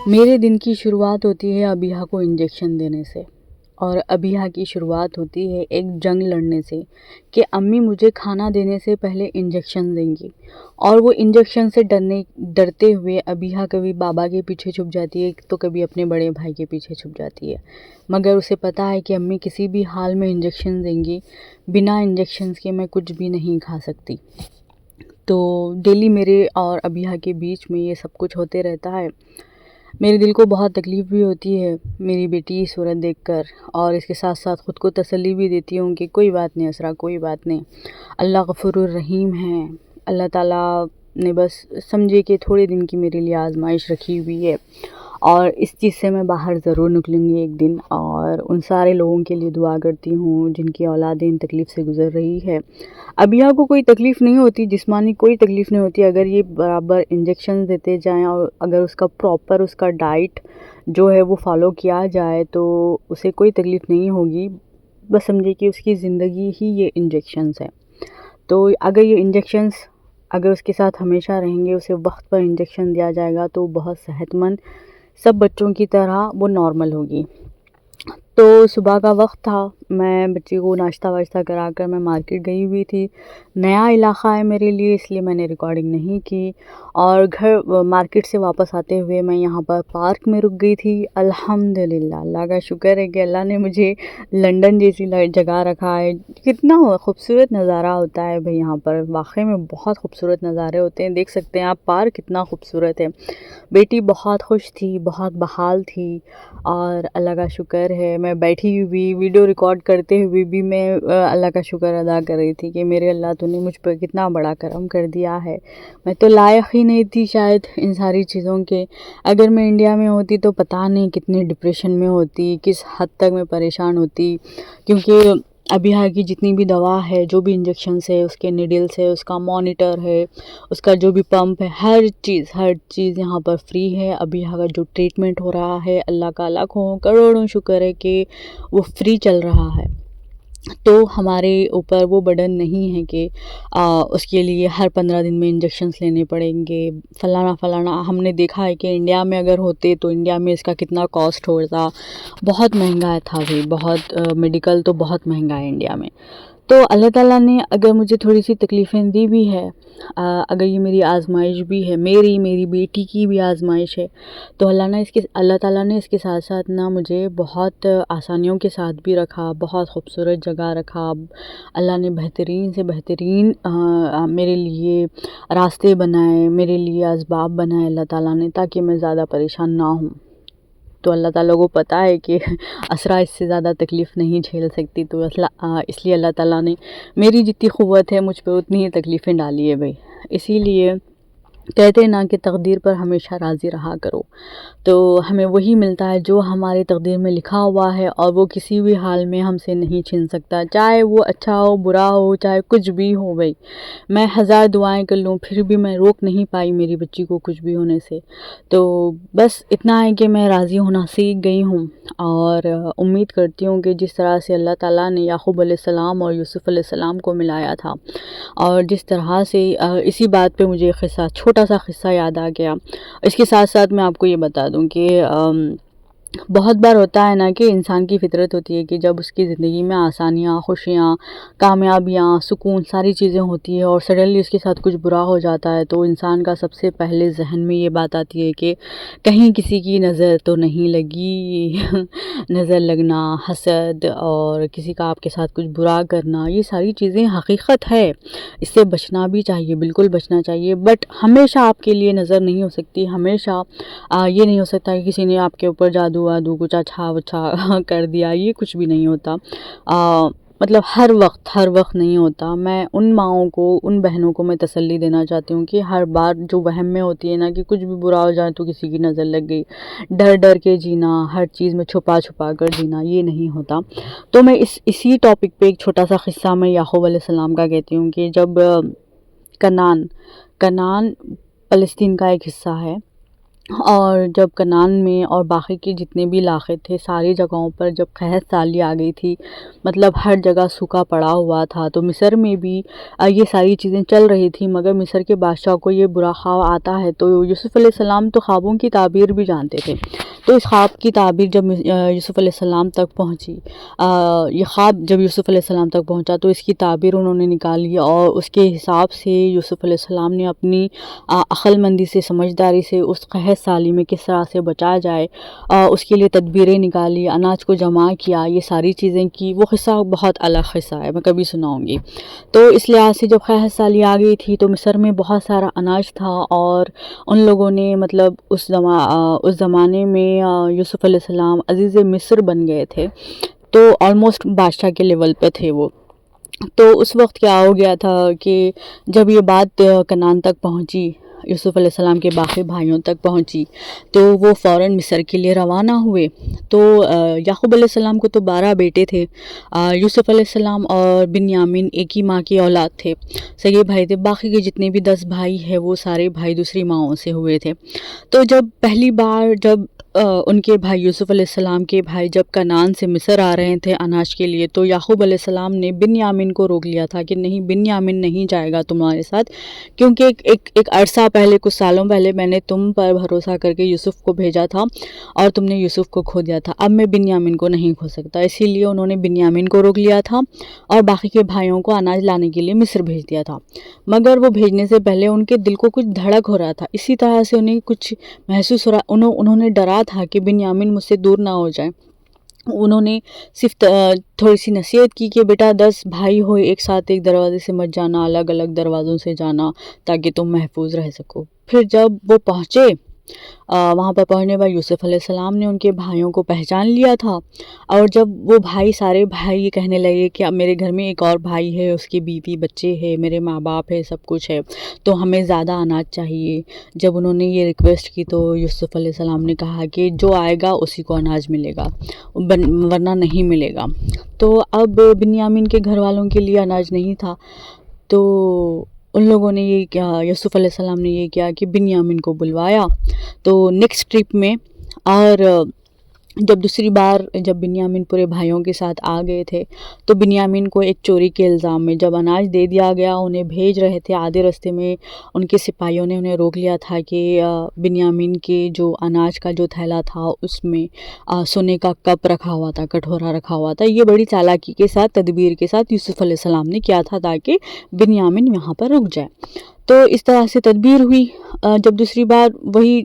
میرے دن کی شروعات ہوتی ہے ابیہا کو انجیکشن دینے سے، اور ابیہا کی شروعات ہوتی ہے ایک جنگ لڑنے سے کہ امی مجھے کھانا دینے سے پہلے انجیکشن دیں گی، اور وہ انجیکشن سے ڈرتے ہوئے ابیہا کبھی بابا کے پیچھے چھپ جاتی ہے تو کبھی اپنے بڑے بھائی کے پیچھے چھپ جاتی ہے، مگر اسے پتہ ہے کہ امی کسی بھی حال میں انجیکشن دیں گی، بنا انجیکشنز کے میں کچھ بھی نہیں کھا سکتی۔ تو ڈیلی میرے اور ابیہا کے بیچ میں یہ سب کچھ ہوتے رہتا ہے۔ میرے دل کو بہت تکلیف بھی ہوتی ہے میری بیٹی کی صورت دیکھ کر، اور اس کے ساتھ ساتھ خود کو تسلی بھی دیتی ہوں کہ کوئی بات نہیں اسرا، کوئی بات نہیں، اللہ غفور الرحیم ہے۔ اللہ تعالیٰ نے بس سمجھے کہ تھوڑے دن کی میرے لیے آزمائش رکھی ہوئی ہے، اور اس چیز سے میں باہر ضرور نکلوں گی ایک دن، اور ان سارے لوگوں کے لیے دعا کرتی ہوں جن کی اولادیں ان تکلیف سے گزر رہی ہے۔ ابیہا کو کوئی تکلیف نہیں ہوتی، جسمانی کوئی تکلیف نہیں ہوتی، اگر یہ برابر انجیکشن دیتے جائیں اور اگر اس کا پراپر اس کا ڈائٹ جو ہے وہ فالو کیا جائے تو اسے کوئی تکلیف نہیں ہوگی۔ بس سمجھے کہ اس کی زندگی ہی یہ انجیکشنز ہے۔ تو اگر یہ انجیکشنز اگر اس کے ساتھ ہمیشہ رہیں گے، اسے وقت پر انجیکشن دیا جائے گا تو بہت صحت مند سب بچوں کی طرح وہ نارمل ہوگی۔ تو صبح کا وقت تھا، میں بچی کو ناشتہ واشتہ کرا کر میں مارکیٹ گئی ہوئی تھی۔ نیا علاقہ ہے میرے لیے، اس لیے میں نے ریکارڈنگ نہیں کی، اور مارکیٹ سے واپس آتے ہوئے میں یہاں پر پارک میں رک گئی تھی۔ الحمدللہ، اللہ کا شکر ہے کہ اللہ نے مجھے لنڈن جیسی جگہ رکھا ہے۔ کتنا خوبصورت نظارہ ہوتا ہے بھئی یہاں پر، واقعی میں بہت خوبصورت نظارے ہوتے ہیں، دیکھ سکتے ہیں آپ پارک کتنا خوبصورت ہے۔ بیٹی بہت خوش تھی، بہت بحال تھی، اور اللہ کا شکر ہے میں بیٹھی ہوئی ویڈیو ریکارڈ کرتے ہوئے بھی میں اللہ کا شکر ادا کر رہی تھی کہ میرے اللہ تو نے مجھ پر کتنا بڑا کرم کر دیا ہے۔ میں تو لائق ہی نہیں تھی شاید ان ساری چیزوں کے، اگر میں انڈیا میں ہوتی تو پتہ نہیں کتنے ڈپریشن میں ہوتی، کس حد تک میں پریشان ہوتی، کیونکہ ابیہا کی جتنی بھی دوا ہے، جو بھی انجیکشنز ہے، اس کے نیڈلز ہے، اس کا مانیٹر ہے، اس کا جو بھی پمپ ہے، ہر چیز یہاں پر فری ہے۔ ابیہا کا جو ٹریٹمنٹ ہو رہا ہے، اللہ کا لاکھوں کروڑوں شکر ہے کہ وہ فری چل رہا ہے۔ تو ہمارے اوپر وہ برڈن نہیں ہے کہ اس کے لیے ہر 15 دن میں انجیکشنز لینے پڑیں گے، فلانا۔ ہم نے دیکھا ہے کہ انڈیا میں اگر ہوتے تو انڈیا میں اس کا کتنا کاسٹ ہوتا، بہت مہنگا تھا بھی، بہت میڈیکل تو بہت مہنگا ہے انڈیا میں۔ تو اللہ تعالیٰ نے اگر مجھے تھوڑی سی تکلیفیں دی بھی ہے، اگر یہ میری آزمائش بھی ہے، میری بیٹی کی بھی آزمائش ہے، تو اللہ تعالیٰ نے اس کے ساتھ ساتھ نا مجھے بہت آسانیوں کے ساتھ بھی رکھا، بہت خوبصورت جگہ رکھا۔ اللہ نے بہترین سے بہترین میرے لیے راستے بنائے، میرے لیے اسباب بنائے اللہ تعالیٰ نے، تاکہ میں زیادہ پریشان نہ ہوں۔ تو اللہ تعالیٰ کو پتہ ہے کہ اسرا اس سے زیادہ تکلیف نہیں جھیل سکتی، تو اس لیے اللہ تعالیٰ نے میری جتنی قوت ہے مجھ پہ اتنی ہی تکلیفیں ڈالی ہے بھئی۔ اسی لیے کہتے ہیں نا کہ تقدیر پر ہمیشہ راضی رہا کرو، تو ہمیں وہی ملتا ہے جو ہماری تقدیر میں لکھا ہوا ہے، اور وہ کسی بھی حال میں ہم سے نہیں چھین سکتا، چاہے وہ اچھا ہو، برا ہو، چاہے کچھ بھی ہو بھئی۔ میں 1000 دعائیں کر لوں پھر بھی میں روک نہیں پائی میری بچی کو کچھ بھی ہونے سے۔ تو بس اتنا ہے کہ میں راضی ہونا سیکھ گئی ہوں، اور امید کرتی ہوں کہ جس طرح سے اللہ تعالیٰ نے یعقوب علیہ السلام اور یوسف علیہ السلام کو ملایا تھا، اور جس طرح سے اسی بات پہ مجھے ایک چھوٹا سا قصہ یاد آ گیا۔ اس کے ساتھ ساتھ میں آپ کو یہ بتا دوں کہ بہت بار ہوتا ہے نا کہ انسان کی فطرت ہوتی ہے کہ جب اس کی زندگی میں آسانیاں، خوشیاں، کامیابیاں، سکون، ساری چیزیں ہوتی ہیں، اور سڈنلی اس کے ساتھ کچھ برا ہو جاتا ہے، تو انسان کا سب سے پہلے ذہن میں یہ بات آتی ہے کہ کہیں کسی کی نظر تو نہیں لگی۔ نظر لگنا، حسد، اور کسی کا آپ کے ساتھ کچھ برا کرنا، یہ ساری چیزیں حقیقت ہے، اس سے بچنا بھی چاہیے، بالکل بچنا چاہیے، بٹ ہمیشہ آپ کے لیے نظر نہیں ہو سکتی، ہمیشہ یہ نہیں ہو سکتا کہ کسی نے آپ کے اوپر جادو کچھ اچھا کر دیا، یہ کچھ بھی نہیں ہوتا، مطلب ہر وقت نہیں ہوتا۔ میں ان ماؤں کو، ان بہنوں کو میں تسلی دینا چاہتی ہوں کہ ہر بار جو وہم میں ہوتی ہے نا کہ کچھ بھی برا ہو جائے تو کسی کی نظر لگ گئی، ڈر کے جینا، ہر چیز میں چھپا کر جینا، یہ نہیں ہوتا۔ تو میں اسی ٹاپک پہ ایک چھوٹا سا قصہ میں یعقوب علیہ السلام کا کہتی ہوں کہ جب کنعان فلسطین کا ایک حصہ ہے، اور جب کنعان میں اور باقی کے جتنے بھی علاقے تھے ساری جگہوں پر جب قحط سالی آ گئی تھی، مطلب ہر جگہ سوکھا پڑا ہوا تھا، تو مصر میں بھی یہ ساری چیزیں چل رہی تھی، مگر مصر کے بادشاہ کو یہ برا خواب آتا ہے تو یوسف علیہ السلام تو خوابوں کی تعبیر بھی جانتے تھے، تو اس خواب کی تعبیر جب یوسف علیہ السلام تک پہنچی، یہ خواب جب یوسف علیہ السلام تک پہنچا تو اس کی تعبیر انہوں نے نکالی، اور اس کے حساب سے یوسف علیہ السلام نے اپنی عقل مندی سے، سمجھداری سے اس قحط سالی میں کس طرح سے بچا جائے اس کے لیے تدبیریں نکالی، اناج کو جمع کیا، یہ ساری چیزیں کی۔ وہ قصہ بہت الگ قصہ ہے، میں کبھی سناؤں گی۔ تو اس لحاظ سے جب قحط سالی آ گئی تھی تو مصر میں بہت سارا اناج تھا، اور ان لوگوں نے مطلب اس زمانے میں یوسف علیہ السلام عزیز مصر بن گئے تھے، تو آلموسٹ بادشاہ کے لیول پہ تھے وہ۔ تو اس وقت کیا ہو گیا تھا کہ جب یہ بات کنعان تک پہنچی، یوسف علیہ السلام کے باقی بھائیوں تک پہنچی، تو وہ فوراً مصر کے لیے روانہ ہوئے۔ تو یعقوب علیہ السلام کو تو 12 بیٹے تھے، یوسف علیہ السلام اور بنیامین ایک ہی ماں کی اولاد تھے، سگے بھائی تھے، باقی کے جتنے بھی 10 بھائی ہیں وہ سارے بھائی دوسری ماؤں سے ہوئے تھے۔ تو جب پہلی بار جب ان کے بھائی یوسف علیہ السلام کے بھائی جب کنعان سے مصر آ رہے تھے اناج کے لیے، تو یعقوب علیہ السلام نے بنیامین کو روک لیا تھا کہ نہیں، بنیامین نہیں جائے گا تمہارے ساتھ، کیونکہ ایک عرصہ پہلے، کچھ سالوں پہلے میں نے تم پر بھروسہ کر کے یوسف کو بھیجا تھا اور تم نے یوسف کو کھو دیا تھا، اب میں بنیامین کو نہیں کھو سکتا، اسی لیے انہوں نے بنیامین کو روک لیا تھا اور باقی کے بھائیوں کو اناج لانے کے لیے مصر بھیج دیا تھا۔ مگر وہ بھیجنے سے پہلے ان کے دل کو کچھ دھڑک ہو رہا تھا، اسی طرح سے انہیں کچھ محسوس ہو رہا، انہوں نے ڈرا تھا کہ بنیامین مجھ سے دور نہ ہو جائے۔ انہوں نے صرف تھوڑی سی نصیحت کی کہ بیٹا 10 بھائی ہو، ایک ساتھ ایک دروازے سے مت جانا، الگ الگ دروازوں سے جانا تاکہ تم محفوظ رہ سکو۔ پھر جب وہ پہنچے وہاں پر پہنچنے پر یوسف علیہ السلام نے ان کے بھائیوں کو پہچان لیا تھا، اور جب وہ سارے بھائی یہ کہنے لگے کہ اب میرے گھر میں ایک اور بھائی ہے، اس کی بیوی بچے ہیں، میرے ماں باپ ہے، سب کچھ ہے، تو ہمیں زیادہ اناج چاہیے۔ جب انہوں نے یہ ریکویسٹ کی تو یوسف علیہ السلام نے کہا کہ جو آئے گا اسی کو اناج ملے گا، ورنہ نہیں ملے گا۔ تو اب بنیامین کے گھر والوں کے لیے اناج نہیں تھا، تو ان لوگوں نے یہ کیا، یوسف علیہ السلام نے یہ کیا کہ بنیامین کو بلوایا۔ تو نیکسٹ ٹرپ میں، اور جب دوسری بار جب بنیامین پورے بھائیوں کے ساتھ آ گئے تھے تو بنیامین کو ایک چوری کے الزام میں جب اناج دے دیا گیا، انہیں بھیج رہے تھے، آدھے راستے میں ان کے سپاہیوں نے انہیں روک لیا تھا کہ بنیامین کے جو اناج کا جو تھیلا تھا اس میں سونے کا کپ رکھا ہوا تھا، کٹورا رکھا ہوا تھا۔ یہ بڑی چالاکی کے ساتھ، تدبیر کے ساتھ یوسف علیہ السلام نے کیا تھا تاکہ بنیامین یہاں پر رک جائے۔ تو اس طرح سے تدبیر ہوئی۔ جب دوسری بار وہی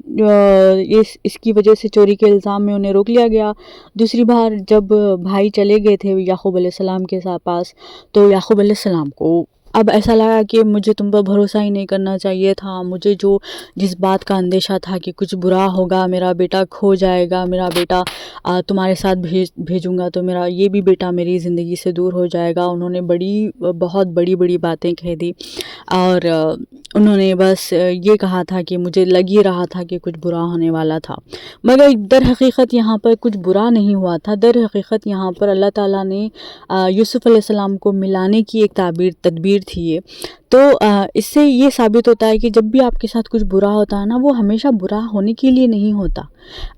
اس کی وجہ سے چوری کے الزام میں انہیں روک لیا گیا، دوسری بار جب بھائی چلے گئے تھے یعقوب علیہ السلام کے پاس، تو یعقوب علیہ السلام کو اب ایسا لگا کہ مجھے تم پر بھروسہ ہی نہیں کرنا چاہیے تھا، مجھے جس بات کا اندیشہ تھا کہ کچھ برا ہوگا، میرا بیٹا کھو جائے گا، میرا بیٹا تمہارے ساتھ بھیجوں گا تو میرا یہ بھی بیٹا میری زندگی سے دور ہو جائے گا۔ انہوں نے بہت بڑی باتیں کہہ دی، اور انہوں نے بس یہ کہا تھا کہ مجھے لگ ہی رہا تھا کہ کچھ برا ہونے والا تھا، مگر در حقیقت یہاں پر کچھ برا نہیں ہوا تھا۔ در حقیقت یہاں پر اللہ تعالیٰ نے یوسف علیہ السلام کو ملانے کی ایک تدبیر تھی یہ۔ تو اس سے یہ ثابت ہوتا ہے کہ جب بھی آپ کے ساتھ کچھ برا ہوتا ہے نا، وہ ہمیشہ برا ہونے کے لیے نہیں ہوتا۔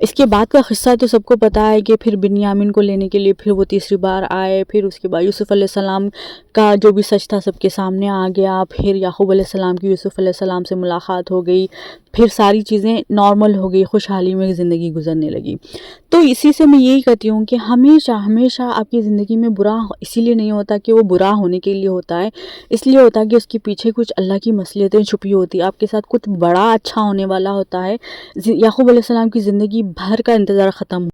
اس کے بعد کا قصہ تو سب کو پتہ ہے کہ پھر بنیامین کو لینے کے لیے پھر وہ تیسری بار آئے، پھر اس کے بعد یوسف علیہ السلام کا جو بھی سچ تھا سب کے سامنے آ گیا، پھر یعقوب علیہ السلام کی یوسف علیہ السلام سے ملاقات ہو گئی، پھر ساری چیزیں نارمل ہو گئی، خوشحالی میں زندگی گزرنے لگی۔ تو اسی سے میں یہی کہتی ہوں کہ ہمیشہ آپ کی زندگی میں برا اسی لیے نہیں ہوتا کہ وہ برا ہونے کے لیے ہوتا ہے، اس لیے ہوتا ہے کہ اس کے پیچھے کچھ اللہ کی مصلحتیں چھپی ہوتی، آپ کے ساتھ کچھ بڑا اچھا ہونے والا ہوتا ہے۔ یعقوب علیہ السلام کی زندگی بھر کا انتظار ختم